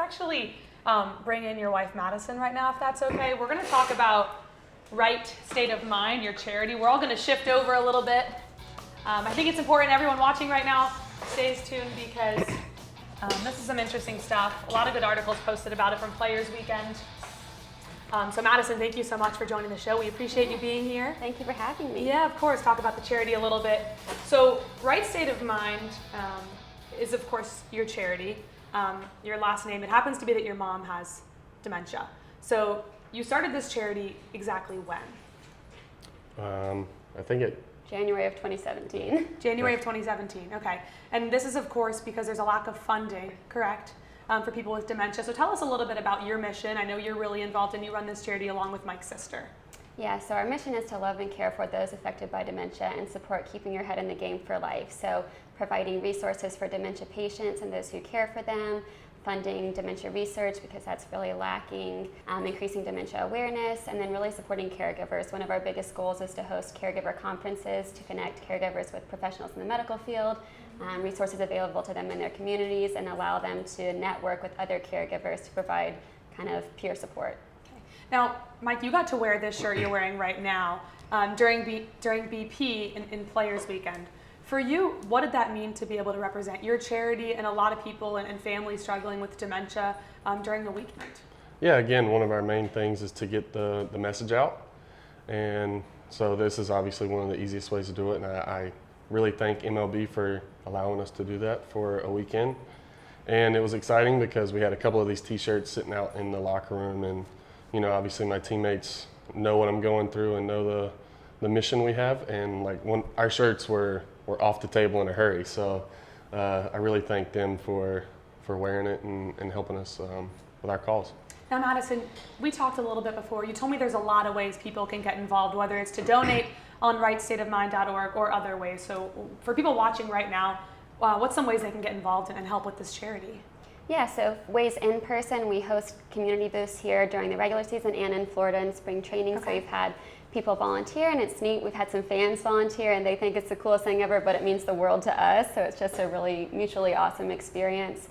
actually bring in your wife Madison right now, if that's okay. We're going to talk about Wright State of Mind, your charity. We're all going to shift over a little bit. I think it's important everyone watching right now stays tuned because this is some interesting stuff. A lot of good articles posted about it from Players Weekend. So Madison, thank you so much for joining the show. We appreciate you being here. Thank you for having me. Yeah, of course. Talk about the charity a little bit. So Wright State of Mind is, of course, your charity. Your last name, it happens to be that your mom has dementia. So you started this charity exactly when? I think January of 2017. January of 2017, okay. And this is, of course, because there's a lack of funding, correct, for people with dementia. So tell us a little bit about your mission. I know you're really involved and you run this charity along with Mike's sister. Yeah, so our mission is to love and care for those affected by dementia and support keeping your head in the game for life. So providing resources for dementia patients and those who care for them, funding dementia research because that's really lacking, increasing dementia awareness, and then really supporting caregivers. One of our biggest goals is to host caregiver conferences to connect caregivers with professionals in the medical field, resources available to them in their communities, and allow them to network with other caregivers to provide kind of peer support. Okay. Now, Mike, you got to wear this shirt you're wearing right now during BP in Players Weekend. For you, what did that mean to be able to represent your charity and a lot of people and families struggling with dementia during the weekend? Yeah, again, one of our main things is to get the message out. And so this is obviously one of the easiest ways to do it. And I really thank MLB for allowing us to do that for a weekend. And it was exciting because we had a couple of these t-shirts sitting out in the locker room. And, you know, obviously my teammates know what I'm going through and know the mission we have. And like our shirts were off the table in a hurry. So I really thank them for wearing it and helping us with our cause. Now, Madison, we talked a little bit before. You told me there's a lot of ways people can get involved, whether it's to donate on wrightstateofmind.org or other ways. So for people watching right now, what's some ways they can get involved and help with this charity? Yeah, so ways in person, we host community booths here during the regular season and in Florida in spring training. Okay. So we've had people volunteer and it's neat. We've had some fans volunteer and they think it's the coolest thing ever, but it means the world to us. So it's just a really mutually awesome experience.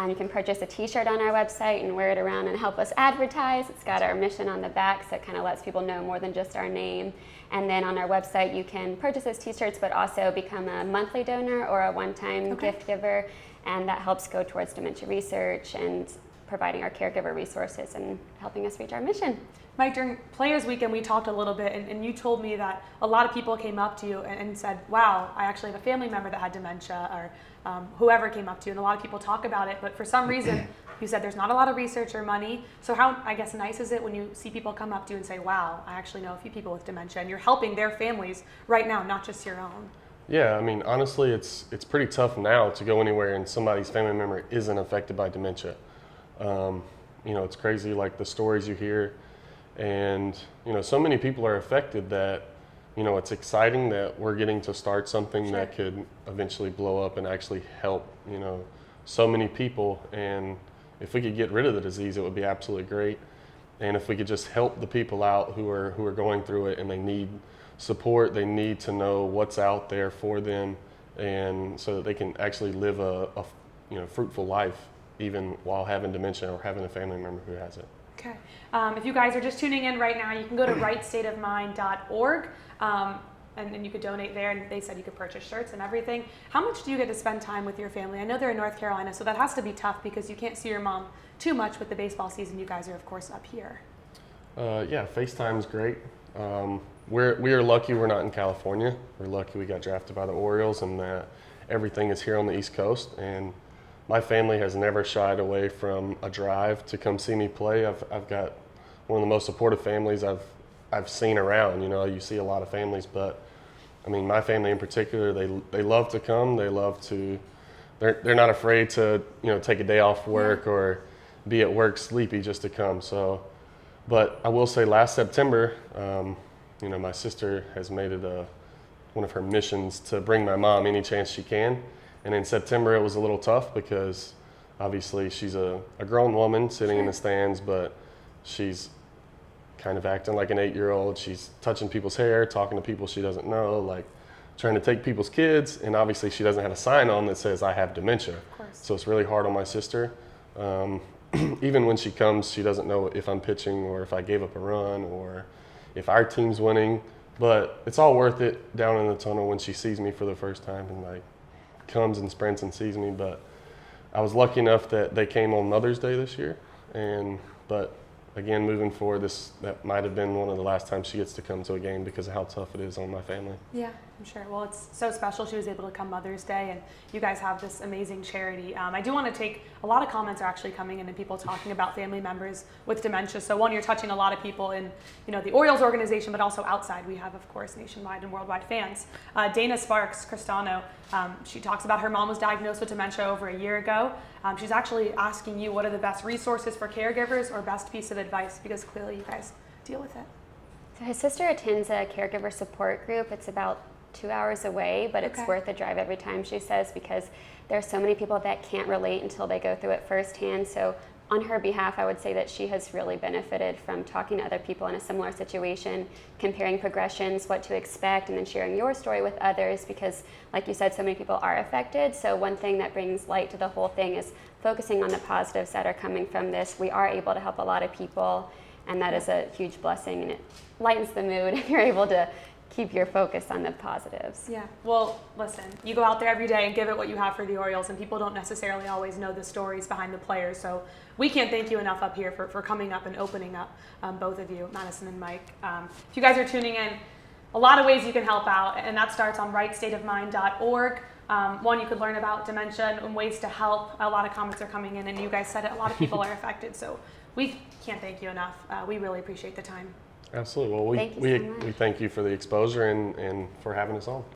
You can purchase a t-shirt on our website and wear it around and help us advertise. It's got our mission on the back, so it kind of lets people know more than just our name. And then on our website, you can purchase those t-shirts, but also become a monthly donor or a one-time gift giver. And that helps go towards dementia research and providing our caregiver resources and helping us reach our mission. Mike, during Players Weekend, we talked a little bit, and you told me that a lot of people came up to you and said, wow, I actually have a family member that had dementia, or whoever came up to you, and a lot of people talk about it, but for some reason, you said there's not a lot of research or money. So how, I guess, nice is it when you see people come up to you and say, wow, I actually know a few people with dementia, and you're helping their families right now, not just your own? Yeah, I mean, honestly, it's pretty tough now to go anywhere and somebody's family member isn't affected by dementia. You know, it's crazy, like the stories you hear, and you know, so many people are affected that, you know, it's exciting that we're getting to start something that could eventually blow up and actually help, you know, so many people. And if we could get rid of the disease, it would be absolutely great. And if we could just help the people out who are going through it and they need support, they need to know what's out there for them, and so that they can actually live a you know, fruitful life even while having dementia or having a family member who has it. Okay. If you guys are just tuning in right now, you can go to wrightstateofmind.org and you could donate there, and they said you could purchase shirts and everything. How much do you get to spend time with your family? I know they're in North Carolina, so that has to be tough because you can't see your mom too much with the baseball season. You guys are, of course, up here. Yeah, FaceTime's great. We are lucky we're not in California. We're lucky we got drafted by the Orioles and that everything is here on the East Coast. And my family has never shied away from a drive to come see me play. I've got one of the most supportive families I've seen around. You know, you see a lot of families, but I mean, my family in particular, they love to come. They love to. They're not afraid to, you know, take a day off work or be at work sleepy just to come. So, but I will say, last September, you know, my sister has made it one of her missions to bring my mom any chance she can. And in September, it was a little tough because obviously she's a grown woman sitting in the stands, but she's kind of acting like an 8-year-old. She's touching people's hair, talking to people she doesn't know, like trying to take people's kids. And obviously she doesn't have a sign on that says I have dementia. Of course. So it's really hard on my sister. even when she comes, she doesn't know if I'm pitching or if I gave up a run or if our team's winning. But it's all worth it down in the tunnel when she sees me for the first time and like comes and sprints and sees me. But I was lucky enough that they came on Mother's Day this year, but again, moving forward, that might have been one of the last times she gets to come to a game because of how tough it is on my family. Yeah, I'm sure. Well, it's so special she was able to come Mother's Day, and you guys have this amazing charity. I do want to take, a lot of comments are actually coming in and people talking about family members with dementia. So one, you're touching a lot of people in, the Orioles organization, but also outside. We have, of course, nationwide and worldwide fans. Dana Sparks, Cristano, she talks about her mom was diagnosed with dementia over a year ago. She's actually asking you what are the best resources for caregivers or best piece of advice, because clearly you guys deal with it. So his sister attends a caregiver support group. It's about 2 hours away, but it's worth a drive every time, she says, because there are so many people that can't relate until they go through it firsthand. So on her behalf, I would say that she has really benefited from talking to other people in a similar situation, comparing progressions, what to expect, and then sharing your story with others, because like you said, so many people are affected. So one thing that brings light to the whole thing is focusing on the positives that are coming from this. We are able to help a lot of people, and that is a huge blessing, and it lightens the mood if you're able to keep your focus on the positives. Yeah, well, listen, you go out there every day and give it what you have for the Orioles, and people don't necessarily always know the stories behind the players, so we can't thank you enough up here for coming up and opening up, both of you, Madison and Mike. If you guys are tuning in, a lot of ways you can help out, and that starts on wrightstateofmind.org. One, you could learn about dementia and ways to help. A lot of comments are coming in, and you guys said it, a lot of people are affected, so we can't thank you enough. We really appreciate the time. Absolutely. Well, we thank you for the exposure and for having us on.